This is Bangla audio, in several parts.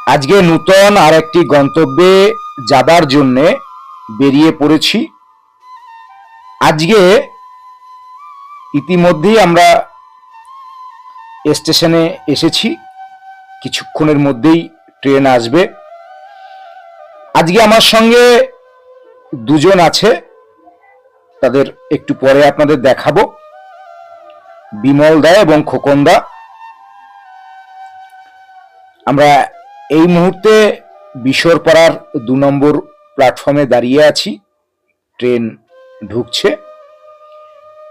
আজকে নূতন আর একটি গন্তব্যে যাবার জন্য বেরিয়ে পড়েছি। আজকে ইতিমধ্যেই আমরা স্টেশনে এসেছি, কিছুক্ষণের মধ্যেই ট্রেন আসবে। আজকে আমার সঙ্গে দুজন আছে, তাদের একটু পরে আপনাদের দেখাবো, বিমল দা এবং খোকন দা। আমরা এই মুহূর্তে বিশরপাড়ার 2 নম্বর প্ল্যাটফর্মে দাঁড়িয়ে আছি। ট্রেন ঢুকছে।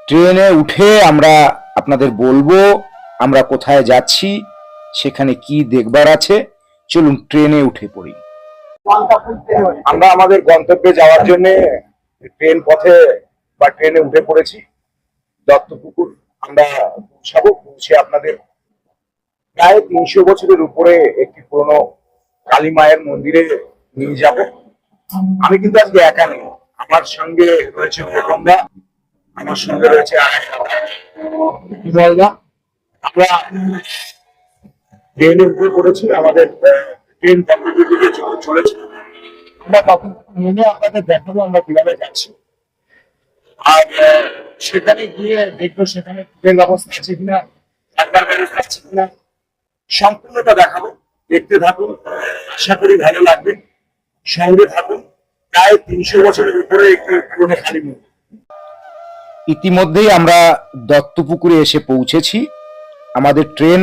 ট্রেনে উঠে আমরা আপনাদের বলবো আমরা কোথায় যাচ্ছি, সেখানে কি দেখবার আছে। চলুন ট্রেনে উঠে পড়ি। আমরা আমাদের গন্তব্যে যাওয়ার জন্য ট্রেন পথে বা ট্রেনে উঠে পড়েছি। দত্তপুকুর আমরা পৌঁছাবো। পৌঁছে আপনাদের প্রায় 300 বছরের উপরে একটি পুরনো কালী মায়ের মন্দিরে নিয়ে যাব। আমি কিন্তু আজকে একা নেই, আমার সঙ্গে রয়েছে খোকনদা, আমার সঙ্গে রয়েছে বিমলদা। আমরা ট্রেনে উঠে পড়েছি, আমাদের ট্রেন চলেছে। আমরা ট্রেনে আপনাদের দেখাবো আমরা কিভাবে যাচ্ছি, আর সেখানে গিয়ে দেখবো সেখানে ট্রেন ব্যবস্থা আছে কিনা, থাকবার ব্যবস্থা আছে কিনা, সম্পূর্ণটা দেখাবো। দেখতে থাকুন, আশা করি ভালো লাগবে। সঙ্গে থাকুন। প্রায় 300 বছরের উপরে একটি পুরনো কালী মন্দির। ইতিমধ্যেই আমরা দত্তপুকুরে এসে পৌঁছেছি। আমাদের ট্রেন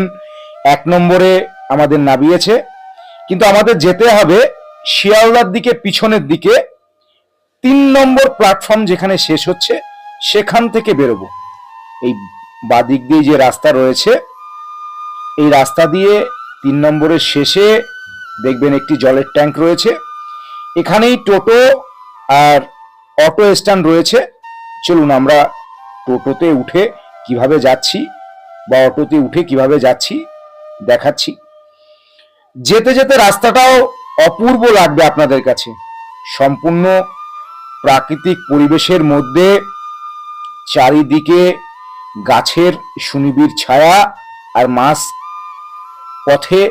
1 নম্বরে আমাদের নামিয়েছে, কিন্তু আমাদের যেতে হবে শিয়ালদার দিকে, পিছনের দিকে 3 নম্বর প্ল্যাটফর্ম যেখানে শেষ হচ্ছে সেখান থেকে বেরোবো। এই বাদিক দিয়ে যে রাস্তা রয়েছে, এই রাস্তা দিয়ে 3 নম্বরের শেষে দেখবেন একটি জলের ট্যাঙ্ক রয়েছে। এখানেই টোটো আর অটো স্ট্যান্ড রয়েছে। চলুন আমরা টোটোতে উঠে কিভাবে যাচ্ছি বা অটোতে উঠে কিভাবে যাচ্ছি দেখাচ্ছি। যেতে যেতে রাস্তাটাও অপূর্ব লাগবে আপনাদের কাছে। সম্পূর্ণ প্রাকৃতিক পরিবেশের মধ্যে, চারিদিকে গাছের সুনিবিড় ছায়া, আর মাঝ পথে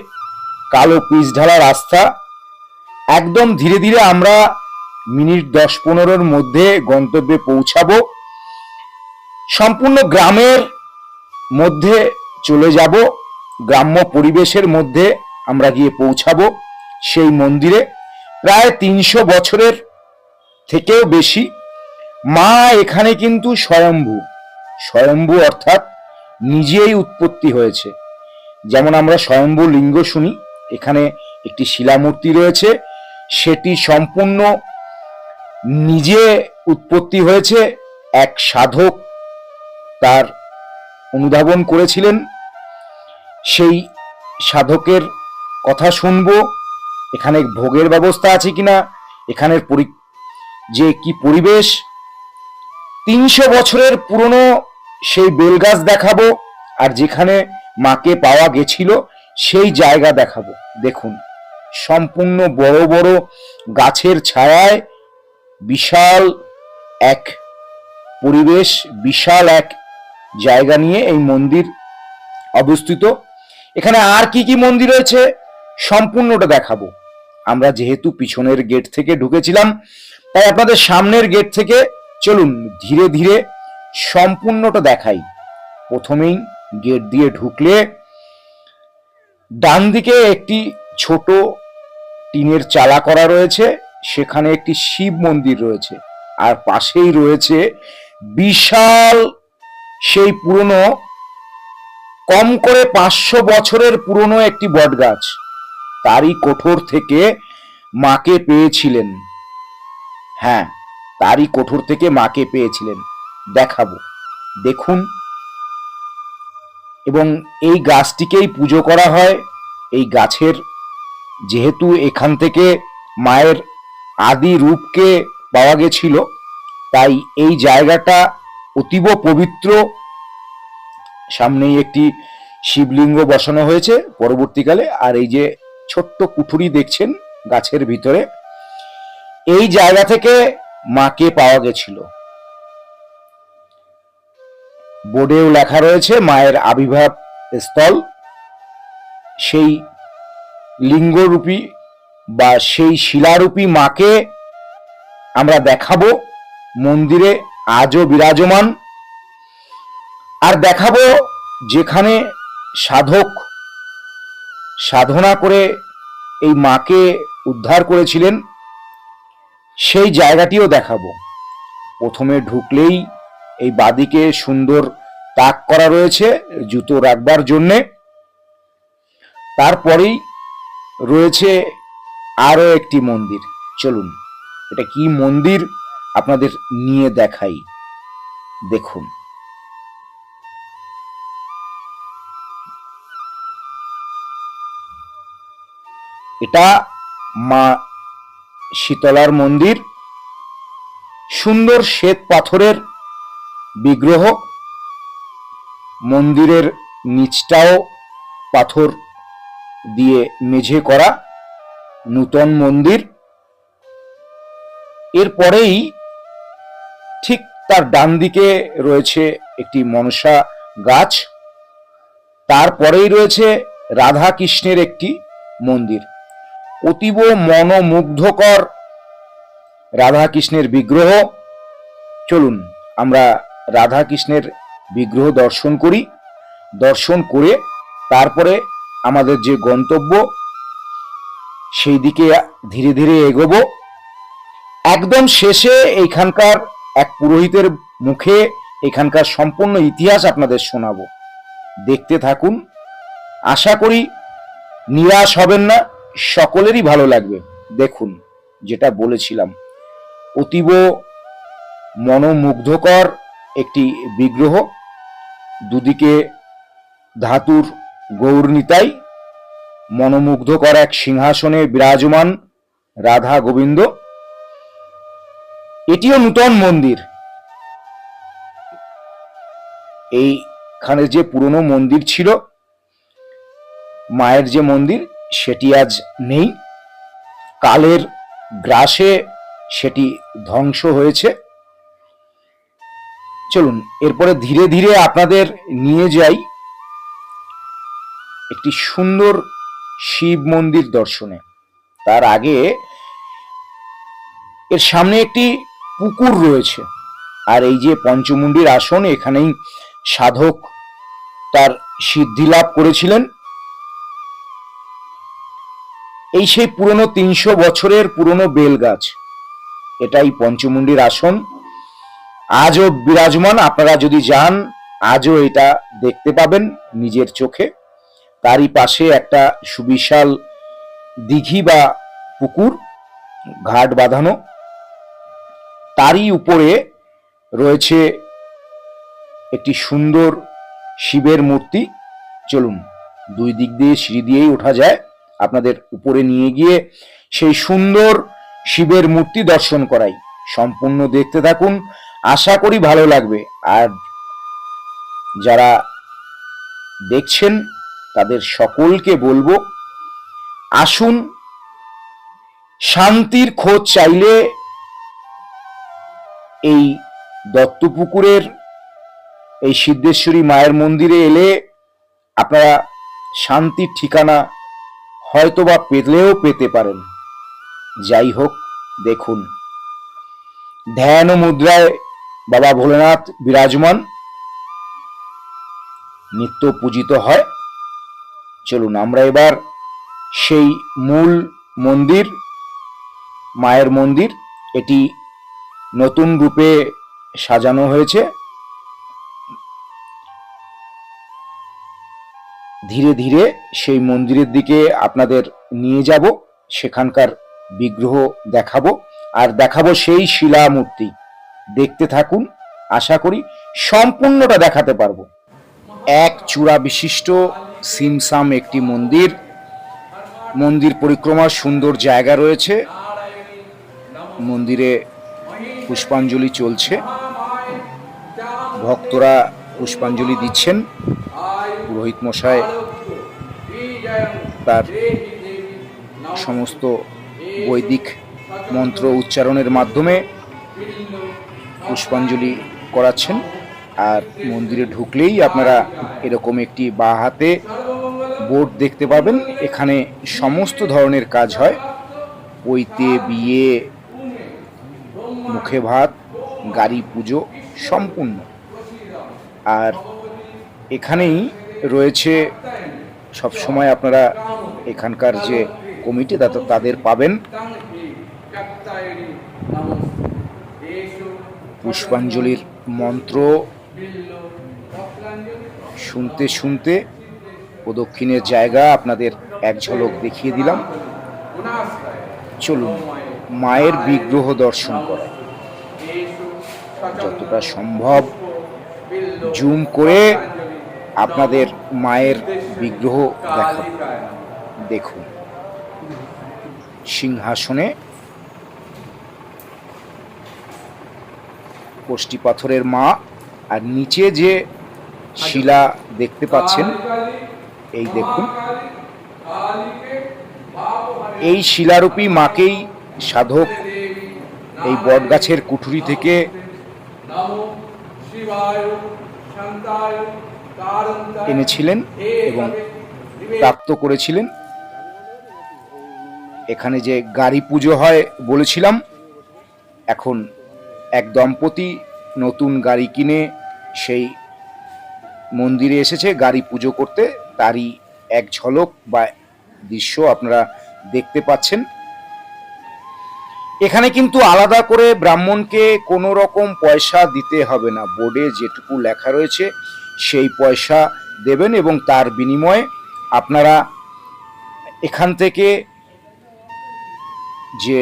কালো পিচ ঢালা রাস্তা। একদম ধীরে ধীরে আমরা মিনিট 10-15-র মধ্যে গন্তব্যে পৌঁছাবো। সম্পূর্ণ গ্রামের মধ্যে চলে যাব, গ্রাম্য পরিবেশের মধ্যে আমরা গিয়ে পৌঁছাবো সেই মন্দিরে। প্রায় 300 বছরের থেকেও বেশি। মা এখানে কিন্তু স্বয়ম্ভু, স্বয়ম্ভু অর্থাৎ নিজেই উৎপত্তি হয়েছে। যেমন আমরা স্বয়ম্ভু লিঙ্গ শুনি, এখানে একটি শিলামূর্তি রয়েছে, সেটি সম্পূর্ণ নিজে উৎপত্তি হয়েছে। এক সাধক তার অনুধাবন করেছিলেন, সেই সাধকের কথা শুনবো। এখানে ভোগের ব্যবস্থা আছে কিনা, এখানের যে কি পরিবেশ। 300 বছরের পুরনো সেই বেলগাছ দেখাবো, আর যেখানে মাকে পাওয়া গেছিল সেই জায়গা দেখাবো। দেখুন, সম্পূর্ণ বড় বড় গাছের ছায়ায় বিশাল এক পরিবেশ, বিশাল এক জায়গা নিয়ে এই মন্দির অবস্থিত। এখানে আর কি কি মন্দির রয়েছে সম্পূর্ণটা দেখাবো। আমরা যেহেতু পিছনের গেট থেকে ঢুকেছিলাম, তাই আপনাদের সামনের গেট থেকে চলুন ধীরে ধীরে সম্পূর্ণটা দেখাই। প্রথমেই গেট দিয়ে ঢুকলে ডান দিকে একটি ছোট টিনের চালা করা রয়েছে, সেখানে একটি শিব মন্দির রয়েছে, আর পাশেই রয়েছে বিশাল সেই পুরনো, কম করে 500 বছরের পুরনো একটি বটগাছ। তারই কোঠর থেকে মাকে পেয়েছিলেন। হ্যাঁ, তারই কোঠর থেকে মাকে পেয়েছিলেন, দেখাবো, দেখুন। এবং এই গাছটিকেই পুজো করা হয়। এই গাছের, যেহেতু এখান থেকে মায়ের আদি রূপকে পাওয়া গেছিল, তাই এই জায়গাটা অতীব পবিত্র। সামনেই একটি শিবলিঙ্গ বসানো হয়েছে পরবর্তীকালে। আর এই যে ছোট্ট কুঠুরি দেখছেন গাছের ভিতরে, এই জায়গা থেকে মাকে পাওয়া গেছিল। বোর্ডেও লেখা রয়েছে মায়ের আবির্ভাব স্থল। সেই লিঙ্গরূপী বা সেই শিলারূপী মাকে আমরা দেখাবো মন্দিরে আজও বিরাজমান। আর দেখাবো যেখানে সাধক সাধনা করে এই মাকে উদ্ধার করেছিলেন সেই জায়গাটিও দেখাবো। প্রথমে ঢুকলেই এই বাদিকে সুন্দর তাক করা রয়েছে জুতো রাখবার জন্যে। তারপরেই রয়েছে আরো একটি মন্দির। চলুন এটা কি মন্দির আপনাদের নিয়ে দেখাই। দেখুন, এটা মা শীতলার মন্দির। সুন্দর শ্বেত পাথরের বিগ্রহ, মন্দিরের নিচটাও পাথর দিয়ে মেঝে করা নূতন মন্দির। এরপরেই ঠিক তার ডান দিকে রয়েছে একটি মনসা গাছ, তারপরেই রয়েছে রাধা কৃষ্ণের একটি মন্দির। অতীব মনোমুগ্ধকর রাধা কৃষ্ণের বিগ্রহ। চলুন আমরা রাধা কৃষ্ণের বিগ্রহ দর্শন করি। দর্শন করে তারপরে আমাদের যে গন্তব্য সেই দিকে ধীরে ধীরে এগোবো। একদম শেষে এইখানকার এক পুরোহিতের মুখে এখানকার সম্পূর্ণ ইতিহাস আপনাদের শোনাবো। দেখতে থাকুন, আশা করি নিরাশ হবেন না, সকলেরই ভালো লাগবে। দেখুন, যেটা বলেছিলাম, অতীব মনোমুগ্ধকর একটি বিগ্রহ, দুদিকে ধাতুর গৌরনিতাই, মনোমুগ্ধকর এক সিংহাসনে বিরাজমান রাধা গোবিন্দ। এটিও নূতন মন্দির। এইখানে যে পুরনো মন্দির ছিল, মায়ের যে মন্দির, সেটি আজ নেই। কালের গ্রাসে সেটি ধ্বংস হয়েছে। চলুন এরপরে ধীরে ধীরে আপনাদের নিয়ে যাই একটি সুন্দর শিব মন্দির দর্শনে। তার আগে এর সামনে একটি পুকুর রয়েছে, আর এই যে পঞ্চমুণ্ডির আসন, এখানেই সাধক তার সিদ্ধি লাভ করেছিলেন। এই সেই পুরনো 300 বছরের পুরনো বেল গাছ, এটাই পঞ্চমুণ্ডির আসন, আজও বিরাজমান। আপনারা যদি যান আজও এটা দেখতে পাবেন নিজের চোখে। তারই পাশে একটা সুবিশাল দিঘি বা পুকুর, ঘাট বাঁধানো, তারই উপরে রয়েছে একটি সুন্দর শিবের মূর্তি। চলুন দুই দিক দিয়ে সিঁড়ি দিয়েই ওঠা যায়, আপনাদের উপরে নিয়ে গিয়ে সেই সুন্দর শিবের মূর্তি দর্শন করাই। সম্পূর্ণ দেখতে থাকুন, আশা করি ভালো লাগবে। আর যারা দেখছেন তাদের সকলকে বলবো, আসুন, শান্তির খোঁজ চাইলে এই দত্তপুকুরের এই সিদ্ধেশ্বরী মায়ের মন্দিরে এলে আপনারা শান্তির ঠিকানা হয়তোবা পেলেও পেতে পারেন। যাই হোক, দেখুন ধ্যান মুদ্রায় বাবা ভোলেনাথ বিরাজমান, নিত্য পূজিত হয়। চলুন আমরা এবার সেই মূল মন্দির, মায়ের মন্দির, এটি নতুন রূপে সাজানো হয়েছে। ধীরে ধীরে সেই মন্দিরের দিকে আপনাদের নিয়ে যাব, সেখানকার বিগ্রহ দেখাবো, আর দেখাবো সেই শিলা মূর্তি। দেখতে থাকুন, আশা করি সম্পূর্ণটা দেখাতে পারবো। এক চূড়া বিশিষ্ট সিমসাম একটি মন্দির, মন্দির পরিক্রমার সুন্দর জায়গা রয়েছে। মন্দিরে পুষ্পাঞ্জলি চলছে, ভক্তরা পুষ্পাঞ্জলি দিচ্ছেন। পুরোহিত মশাই তার সমস্ত বৈদিক মন্ত্র উচ্চারণের মাধ্যমে পুষ্পাঞ্জলি করাচ্ছেন। আর মন্দিরে ঢুকলেই আপনারা এরকম একটি বাঁ হাতে বোর্ড দেখতে পাবেন। এখানে সমস্ত ধরনের কাজ হয়, পৈতে, বিয়ে, মুখে ভাত, গাড়ি পুজো সম্পূর্ণ। আর এখানেই রয়েছে সব সময় আপনারা এখানকার যে কমিটি তাদের পাবেন। পুষ্পাঞ্জলির মন্ত্র শুনতে শুনতে প্রদক্ষিণের জায়গা আপনাদের এক ঝলক দেখিয়ে দিলাম। চলুন মায়ের বিগ্রহ দর্শন করা, যতটা সম্ভব জুম করে আপনাদের মায়ের বিগ্রহ দেখাবো। দেখুন, সিংহাসনে কষ্টি পাথরের মা, আর নিচে যে শিলা দেখতে পাচ্ছেন, এই দেখুন, এই শিলারূপী মাকেই সাধক এই বটগাছের কুঠুরি থেকে এনেছিলেন এবং প্রাপ্ত করেছিলেন। এখানে যে গাড়ি পুজো হয় বলেছিলাম, এখন এক দম্পতি নতুন গাড়ি কিনে সেই মন্দিরে এসেছে গাড়ি পুজো করতে, তারই এক ঝলক বা দৃশ্য আপনারা দেখতে পাচ্ছেন। এখানে কিন্তু আলাদা করে ব্রাহ্মণকে কোনো রকম পয়সা দিতে হবে না, বোর্ডে যেটুকু লেখা রয়েছে সেই পয়সা দেবেন এবং তার বিনিময়ে আপনারা এখান থেকে যে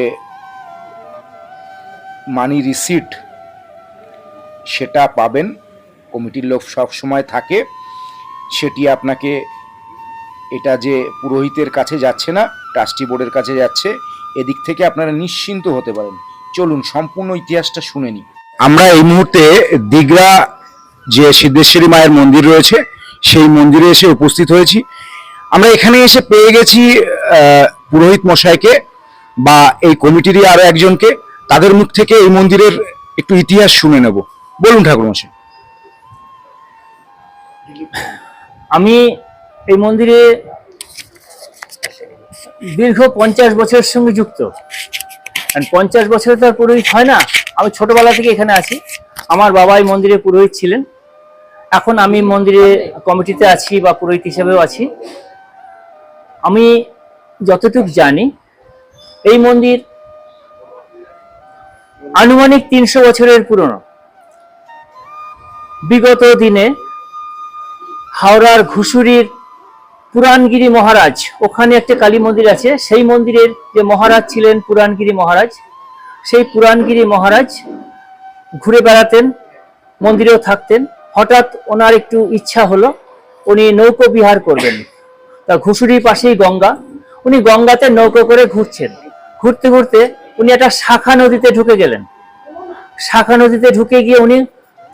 মানি রিসিট সেটা পাবেন। কমিটির লোক সব সময় থাকে, সেটি আপনাকে, এটা যে পুরোহিতের কাছে যাচ্ছে না, ট্রাস্টি বোর্ডের কাছে যাচ্ছে, এদিক থেকে আপনারা নিশ্চিন্ত হতে পারেন। চলুন সম্পূর্ণ ইতিহাসটা শুনে নিই। আমরা এই মুহূর্তে দিগড়া যে সিদ্ধেশ্বরী মায়ের মন্দির রয়েছে সেই মন্দিরে এসে উপস্থিত হয়েছি। আমরা এখানে এসে পেয়ে গেছি পুরোহিত মশাইকে বা এই কমিটিরই আরো একজনকে, তাদের মুখ থেকে এই মন্দিরের একটু ইতিহাস শুনে নেব। বলুন ঠাকুর মশাই। আমি এই মন্দিরে দীর্ঘ 50 বছরের সঙ্গে যুক্ত। 50 বছরে তো আর পুরোহিত হয় না, আমি ছোটবেলা থেকে এখানে আছি। আমার বাবা এই মন্দিরে পুরোহিত ছিলেন, এখন আমি মন্দিরে কমিটিতে আছি বা পুরোহিত হিসেবেও আছি। আমি যতটুকু জানি এই মন্দির আনুমানিক 300 বছরের পুরনো। বিগত দিনে হাওড়ার ঘুষুরির পুরাণগিরি মহারাজ, ওখানে একটা কালী মন্দির আছে, সেই মন্দিরের যে মহারাজ ছিলেন পুরাণগিরি মহারাজ, সেই পুরাণগিরি মহারাজ ঘুরে বেড়াতেন, মন্দিরেও থাকতেন। হঠাৎ ওনার একটু ইচ্ছা হলো উনি নৌকো বিহার করবেন। তা ঘুষুরির পাশেই গঙ্গা, উনি গঙ্গাতে নৌকো করে ঘুরছেন। ঘুরতে ঘুরতে উনি একটা শাখা নদীতে ঢুকে গেলেন। শাখা নদীতে ঢুকে গিয়ে উনি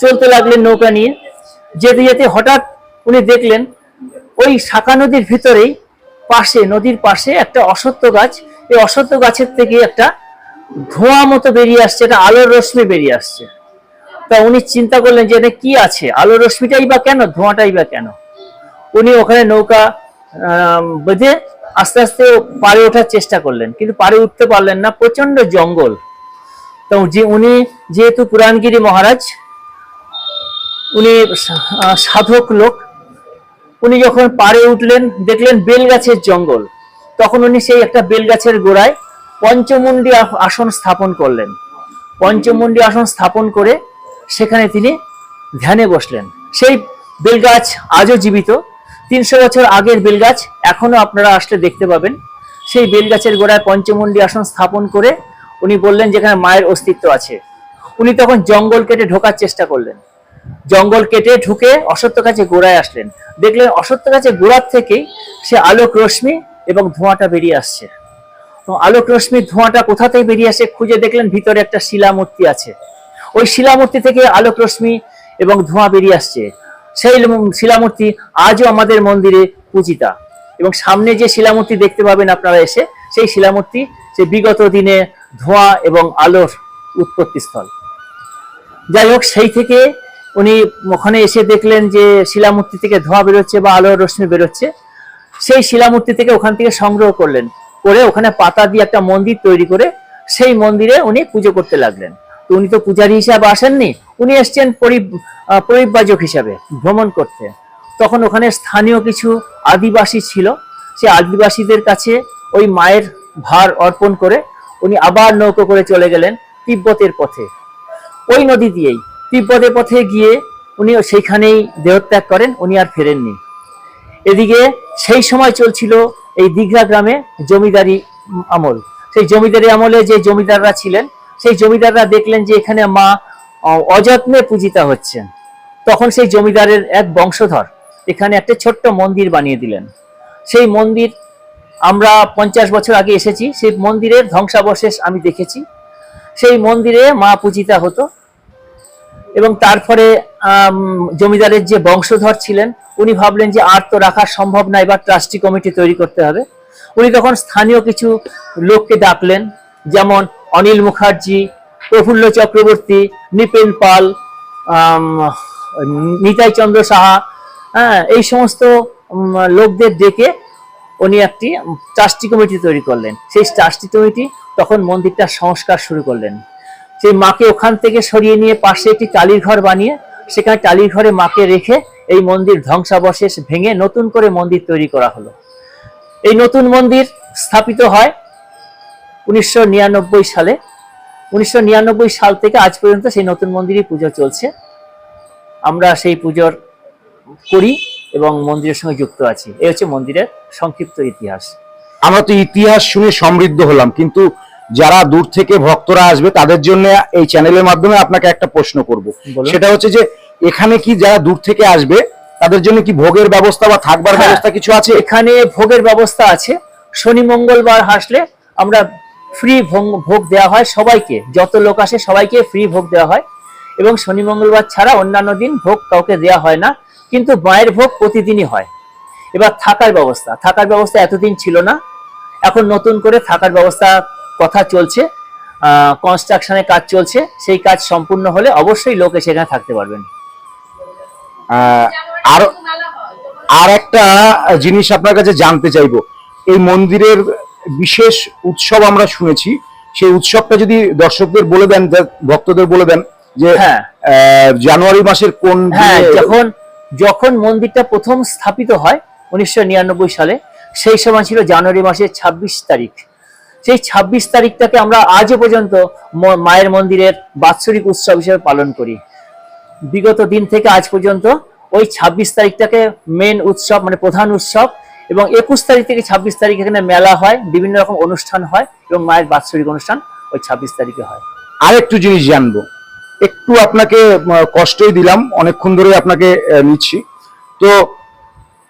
চলতে লাগলেন নৌকা নিয়ে। যেতে যেতে হঠাৎ উনি দেখলেন ওই শাখা নদীর ভিতরেই পাশে, নদীর পাশে একটা অশ্বত্থ গাছ। এই অশ্বত্থ গাছের থেকে একটা ধোঁয়া মতো বেরিয়ে আসছে, একটা আলোর রশ্মি বেরিয়ে আসছে। তা উনি চিন্তা করলেন যে এটা কি আছে, আলোর রশ্মিটাই বা কেন, ধোঁয়াটাই বা কেন। উনি ওখানে নৌকা বেঁধে আস্তে আস্তে পাড়ে ওঠার চেষ্টা করলেন, কিন্তু পাড়ে উঠতে পারলেন না, প্রচন্ড জঙ্গল। তো উনি যেহেতু পুরাণগিরি মহারাজ, উনি সাধক লোক, উনি যখন পাড়ে উঠলেন দেখলেন বেল গাছের জঙ্গল। তখন উনি সেই একটা বেল গাছের গোড়ায় পঞ্চমুণ্ডী আসন স্থাপন করলেন। পঞ্চমুণ্ডী আসন স্থাপন করে সেখানে তিনি ধ্যানে বসলেন। সেই বেলগাছ আজও জীবিত, 300 বছর আগের বেলগাছ, এখনো আপনারা আসলে দেখতে পাবেন। সেই বেলগাছের গোড়ায় পঞ্চমুণ্ডী আসন স্থাপন করে উনি বললেন যেখানে মায়ের অস্তিত্ব আছে। উনি তখন জঙ্গল কেটে ঢোকার চেষ্টা করলেন। জঙ্গল কেটে ঢুকে অশ্বত্থ গাছের গোড়ায় আসলেন, দেখলেন অশ্বত্থ গাছের গোড়ার থেকেই সে আলোক রশ্মি এবং ধোঁয়াটা বেরিয়ে আসছে। তো আলোক রশ্মি ধোঁয়াটা কোথা থেকে বেরিয়ে আসে খুঁজে দেখলেন ভিতরে একটা শিলামূর্তি আছে। ওই শিলামূর্তি থেকে আলোক রশ্মি এবং ধোঁয়া বেরিয়ে আসছে। সেই শিলামূর্তি আজও আমাদের মন্দিরে পূজিতা, এবং সামনে যে শিলামূর্তি দেখতে পাবেন আপনারা এসে, সেই শিলামূর্তি সে বিগত দিনে ধোঁয়া এবং আলোর উৎপত্তিস্থল। যাই হোক, সেই থেকে উনি ওখানে এসে দেখলেন যে শিলামূর্তি থেকে ধোঁয়া বেরোচ্ছে বা আলোর রশ্মি বেরোচ্ছে। সেই শিলামূর্তি থেকে ওখান থেকে সংগ্রহ করলেন, করে ওখানে পাতা দিয়ে একটা মন্দির তৈরি করে সেই মন্দিরে উনি পুজো করতে লাগলেন। তো উনি তো পূজারী হিসাবে আসেননি, উনি এসছেন পরিব্রাজক হিসাবে ভ্রমণ করতে। তখন ওখানে স্থানীয় কিছু আদিবাসী ছিল, সেই আদিবাসীদের কাছে ওই মায়ের ভার অর্পণ করে উনি আবার নৌকো করে চলে গেলেন তিব্বতের পথে। ওই নদী দিয়েই তিব্বতের পথে গিয়ে উনি সেইখানেই দেহত্যাগ করেন, উনি আর ফেরেননি। এদিকে সেই সময় চলছিল এই দীঘা গ্রামে জমিদারি আমল। সেই জমিদারি আমলে যে জমিদাররা ছিলেন, সেই জমিদাররা দেখলেন যে এখানে মা অযত্নে পূজিতা হচ্ছেন। তখন সেই জমিদারের এক বংশধর এখানে একটা ছোট্ট মন্দির বানিয়ে দিলেন। সেই মন্দির আমরা 50 বছর আগে এসেছি, সেই মন্দিরের ধ্বংসাবশেষ আমি দেখেছি। সেই মন্দিরে মা পূজিতা হতো এবং তারপরে জমিদারের যে বংশধর ছিলেন উনি ভাবলেন যে আর তো রাখা সম্ভব না, এবার ট্রাস্টি কমিটি তৈরি করতে হবে। উনি তখন স্থানীয় কিছু লোককে ডাকলেন, যেমন অনিল মুখার্জি, প্রফুল্ল চক্রবর্তী, নৃপেন পাল, নিতাই চন্দ্র সাহা, এই সমস্ত লোকদের ডেকে উনি একটি ট্রাস্টি কমিটি তৈরি করলেন। সেই ট্রাস্টি কমিটি তখন মন্দিরটা সংস্কার শুরু করলেন। সেই মাকে ওখান থেকে সরিয়ে নিয়ে পাশে একটি টালির ঘর বানিয়ে সেখানে টালির ঘরে মাকে রেখে এই মন্দির ধ্বংসাবশেষ ভেঙে নতুন করে মন্দির তৈরি করা হলো। এই নতুন মন্দির স্থাপিত হয় 1999 সালে। 1999 সাল থেকে আজ পর্যন্ত সেই নতুন মন্দিরই পুজো চলছে। আমরা সেই পুজোর করি এবং মন্দিরের সঙ্গে যুক্ত আছি। এই হচ্ছে মন্দিরের সংক্ষিপ্ত ইতিহাস। আমরা তো ইতিহাস শুনে সমৃদ্ধ হলাম, কিন্তু যারা দূর থেকে ভক্তরা আসবে তাদের জন্য এই চ্যানেলের মাধ্যমে আপনাকে একটা প্রশ্ন করব। বলুন। সেটা হচ্ছে যে এখানে কি যারা দূর থেকে আসবে তাদের জন্য কি ভোগের ব্যবস্থা বা থাকবার হ্যাঁ, ব্যবস্থা কিছু আছে? এখানে ভোগের ব্যবস্থা আছে। শনি মঙ্গলবার আসলে আমরা ফ্রি ভোগ দেওয়া হয় সবাইকে, যত লোক আসে সবাইকে ফ্রি ভোগ দেওয়া হয়। এবং শনি মঙ্গলবার ছাড়া অন্যান্য দিন ভোগ কাউকে দেওয়া হয় না, কিন্তু মায়ের ভোগ প্রতিদিনই হয়। এবার থাকার ব্যবস্থা এতদিন ছিল না, এখন নতুন করে থাকার ব্যবস্থা কথা চলছে, কনস্ট্রাকশনের কাজ চলছে। সেই কাজ সম্পূর্ণ হলে অবশ্যই লোক সেখানে থাকতে পারবেন। আর আর একটা জিনিস আপনার কাছে জানতে চাইবো, এই মন্দিরের বিশেষ উৎসব আমরা শুনেছি, সেই উৎসবটা যদি দর্শকদের বলে দেন, ভক্তদের বলে দেন যে হ্যাঁ, জানুয়ারি মাসের কোন হ্যাঁ, দিনে? যখন মন্দিরটা প্রথম স্থাপিত হয় 1999 সালে, সেই সময় ছিল জানুয়ারি মাসের 26 তারিখ। সেই 26 তারিখটাকে আমরা আজও পর্যন্ত মায়ের মন্দিরের বাৎসরিক উৎসব হিসেবে পালন করি। বিগত দিন থেকে আজ পর্যন্ত ওই 26 তারিখটাকে মেন উৎসব, মানে প্রধান উৎসব। এবং 21 তারিখ থেকে 26 তারিখ এখানে মেলা হয়, বিভিন্ন রকম অনুষ্ঠান হয় এবং মায়ের বাৎসরিক অনুষ্ঠান ওই 26 তারিখে হয়। আর একটু জিনিস জানবো, একটু আপনাকে কষ্টই দিলাম, অনেকক্ষণ ধরে আপনাকে নিচ্ছি। তো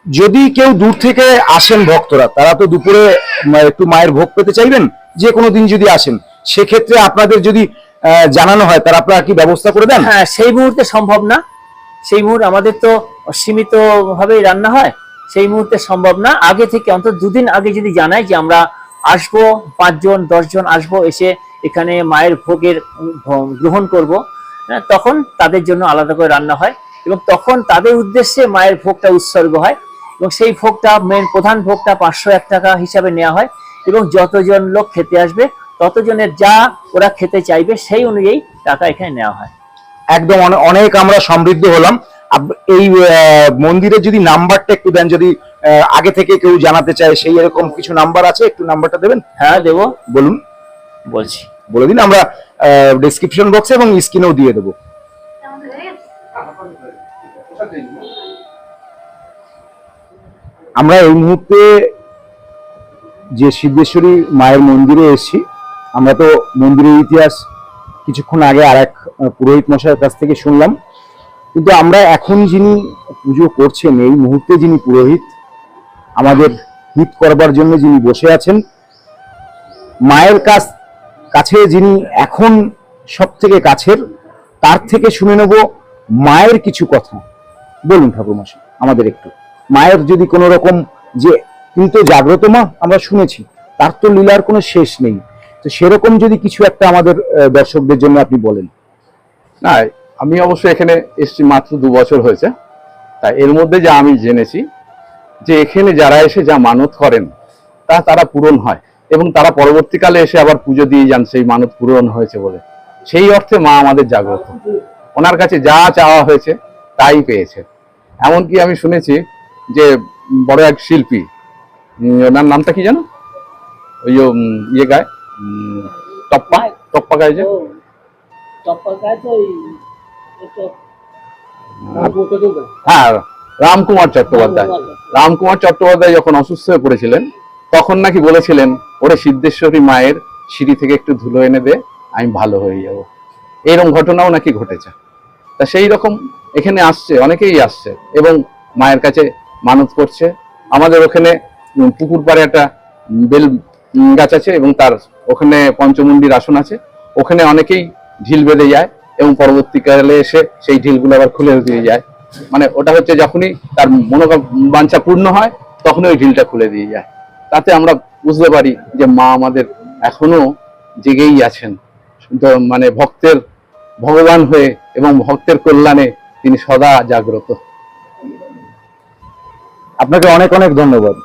যদি কেউ দূর থেকে আসেন ভক্তরা, তারা তো দুপুরে একটু মায়ের ভোগ পেতে চাইবেন, যে কোনো দিন যদি আসেন, সেক্ষেত্রে আপনাদের যদি জানানো হয়, তারা আপনারা কি ব্যবস্থা করে দেন? হ্যাঁ, সেই মুহূর্তে সম্ভব না। সেই মুহূর্তে আমাদের তো সীমিত ভাবেই রান্না হয়, সেই মুহূর্তে সম্ভব না। আগে থেকে অন্তত 2 দিন আগে যদি জানাই যে আমরা আসবো, 5 জন 10 জন আসবো, এসে এখানে মায়ের ভোগের গ্রহণ করব, তখন তাদের জন্য আলাদা করে রান্না হয় এবং তখন তাদের উদ্দেশ্যে মায়ের ভোগটা উৎসর্গ হয়। এবং সেই ভোগটা মেন প্রধান ভোগটা 501 টাকা হিসাবে নেওয়া হয় এবং যতজন লোক খেতে আসবে ততজনের যা ওরা খেতে চাইবে সেই অনুযায়ী টাকা এখানে নেওয়া হয়। একদম অনেক আমরা সমৃদ্ধ হলাম। এই মন্দিরে যদি নাম্বারটা একটু দেন, যদি আগে থেকে কেউ জানাতে চায়, সেই এরকম কিছু নাম্বার আছে, একটু নাম্বারটা দেবেন? হ্যাঁ, দেবো, বলুন, বলছি। বলে দিন, আমরা ডেসক্রিপশন বক্সে এবং স্ক্রিনেও দিয়ে দেবো। আমরা এই মুহূর্তে যে সিদ্ধেশ্বরী মায়ের মন্দিরে এসেছি, আমরা তো মন্দিরের ইতিহাস কিছুক্ষণ আগে আর এক পুরোহিত মশাইয়ের কাছ থেকে শুনলাম, কিন্তু আমরা এখন যিনি পুজো করছেন, এই মুহূর্তে যিনি পুরোহিত, আমাদের হিত করবার জন্য যিনি বসে আছেন, মায়ের কাছে যিনি এখন সব থেকে কাছের, তার থেকে শুনে নেব মায়ের কিছু কথা। বলুন ঠাকুরমশাই, আমাদের একটু মায়ের যদি কোনো রকম, যে কিন্তু জাগ্রত মা আমরা শুনেছি, তার তো লীলার কোনো শেষ নেই, তো সেরকম যদি কিছু একটা আমাদের দর্শকদের জন্য আপনি বলেন। না, আমি অবশ্য এখানে এসেছি মাত্র 2 বছর হয়েছে, তাই এর মধ্যে যা আমি জেনেছি, যে এখানে যারা এসে যা মানত করেন তা তারা পূরণ হয়, এবং তারা পরবর্তীকালে এসে আবার পুজো দিয়ে যান সেই মানত পূরণ হয়েছে বলে। সেই অর্থে মা আমাদের জাগ্রত, ওনার কাছে যা চাওয়া হয়েছে তাই পেয়েছে। এমনকি আমি শুনেছি যে বড় এক শিল্পী, ওনার নামটা কি জানো, ওই যে ইয়ে গায়, টপ্পা টপ্পা গায় যে, হ্যাঁ রামকুমার চট্টোপাধ্যায়। রামকুমার চট্টোপাধ্যায় যখন অসুস্থ হয়ে পড়েছিলেন তখন নাকি বলেছিলেন, ওরে সিদ্ধেশ্বরী মায়ের সিঁড়ি থেকে একটু ধুলো এনে দে, আমি ভালো হয়ে যাব। এরকম ঘটনাও নাকি ঘটেছে। তা সেই রকম এখানে আসছে, অনেকেই আসছে এবং মায়ের কাছে মানত করছে। আমাদের ওখানে পুকুর পাড়ে একটা বেল গাছ আছে এবং তার ওখানে পঞ্চমুণ্ডির আসন আছে, ওখানে অনেকেই ঢিল বেঁধে যায় এবং পরবর্তীকালে এসে সেই ঢিলগুলো আবার খুলে দিয়ে যায়। মানে ওটা হচ্ছে যখনই তার মনোবাঞ্ছা পূর্ণ হয় তখনই ওই ঢিলটা খুলে দিয়ে যায়। তাতে আমরা বুঝতে পারি যে মা আমাদের এখনো জেগেই আছেন, মানে ভক্তের ভগবান হয়ে এবং ভক্তের কল্যাণে তিনি সদা জাগ্রত। আপনাকে অনেক অনেক ধন্যবাদ।